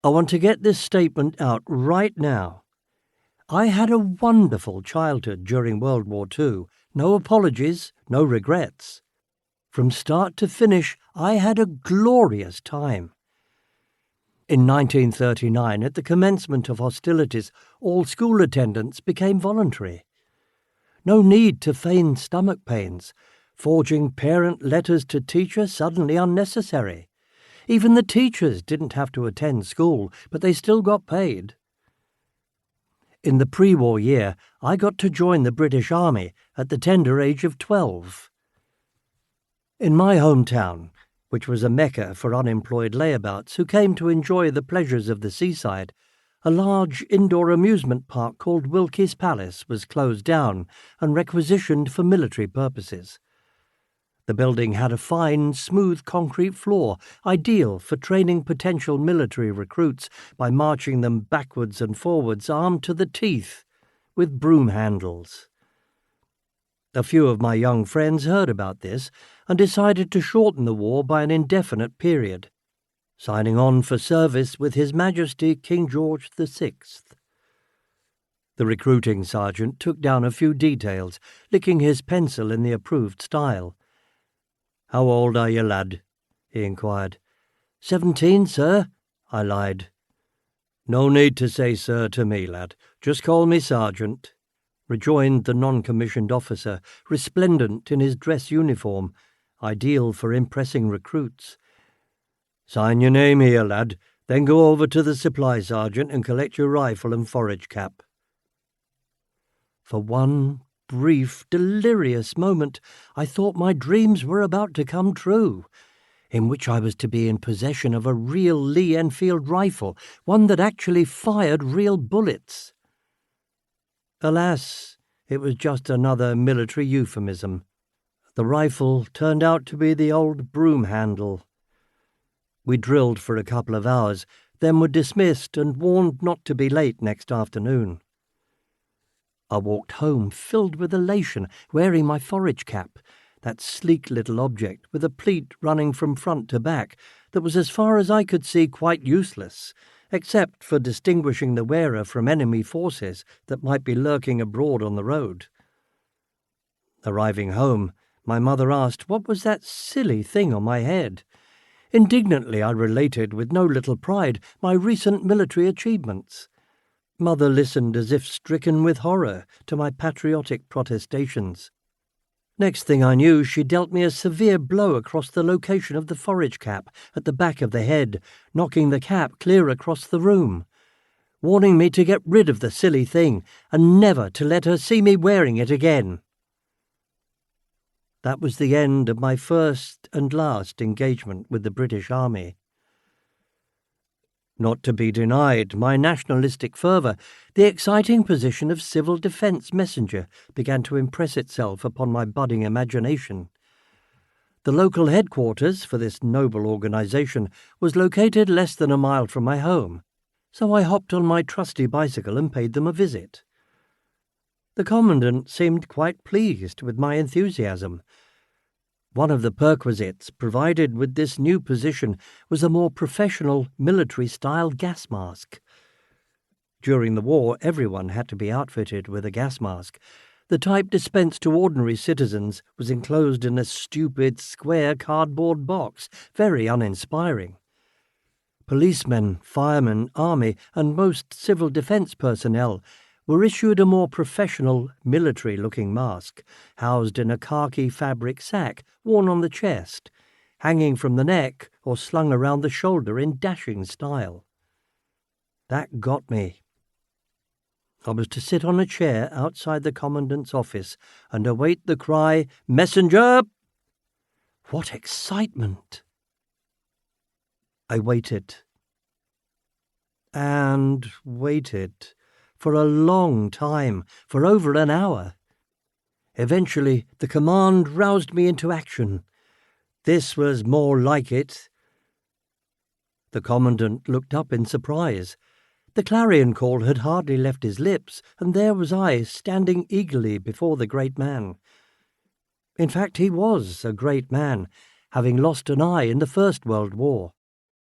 I want to get this statement out right now. I had a wonderful childhood during World War II. No apologies, no regrets. From start to finish, I had a glorious time. In 1939, at the commencement of hostilities, all school attendance became voluntary. No need to feign stomach pains, forging parent letters to teacher suddenly unnecessary. Even the teachers didn't have to attend school, but they still got paid. In the pre-war year, I got to join the British Army at the tender age of 12. In my hometown, which was a mecca for unemployed layabouts who came to enjoy the pleasures of the seaside, a large indoor amusement park called Wilkie's Palace was closed down and requisitioned for military purposes. The building had a fine, smooth concrete floor, ideal for training potential military recruits by marching them backwards and forwards, armed to the teeth, with broom handles. A few of my young friends heard about this and decided to shorten the war by an indefinite period, signing on for service with His Majesty King George VI. The recruiting sergeant took down a few details, licking his pencil in the approved style. "How old are you, lad?" he inquired. 17, sir," I lied. "No need to say sir to me, lad. Just call me sergeant," rejoined the non-commissioned officer, resplendent in his dress uniform, ideal for impressing recruits. "Sign your name here, lad, then go over to the supply sergeant and collect your rifle and forage cap." For one brief, delirious moment, I thought my dreams were about to come true, in which I was to be in possession of a real Lee Enfield rifle, one that actually fired real bullets. Alas, it was just another military euphemism. The rifle turned out to be the old broom handle. We drilled for a couple of hours, then were dismissed and warned not to be late next afternoon. I walked home filled with elation, wearing my forage cap, that sleek little object with a pleat running from front to back that was, as far as I could see, quite useless, except for distinguishing the wearer from enemy forces that might be lurking abroad on the road. Arriving home, my mother asked what was that silly thing on my head. Indignantly I related, with no little pride, my recent military achievements. Mother listened as if stricken with horror to my patriotic protestations. Next thing I knew, she dealt me a severe blow across the location of the forage cap at the back of the head, knocking the cap clear across the room, warning me to get rid of the silly thing and never to let her see me wearing it again. That was the end of my first and last engagement with the British Army. Not to be denied my nationalistic fervour, the exciting position of civil defence messenger began to impress itself upon my budding imagination. The local headquarters for this noble organisation was located less than a mile from my home, so I hopped on my trusty bicycle and paid them a visit. The Commandant seemed quite pleased with my enthusiasm. One of the perquisites provided with this new position was a more professional military-style gas mask. During the war, everyone had to be outfitted with a gas mask. The type dispensed to ordinary citizens was enclosed in a stupid, square cardboard box, very uninspiring. Policemen, firemen, army, and most civil defence personnel were issued a more professional, military-looking mask, housed in a khaki fabric sack worn on the chest, hanging from the neck or slung around the shoulder in dashing style. That got me. I was to sit on a chair outside the Commandant's office and await the cry, "Messenger!" What excitement! I waited. And waited. For a long time, for over an hour. Eventually, the command roused me into action. This was more like it. The Commandant looked up in surprise. The clarion call had hardly left his lips, and there was I, standing eagerly before the great man. In fact, he was a great man, having lost an eye in the First World War.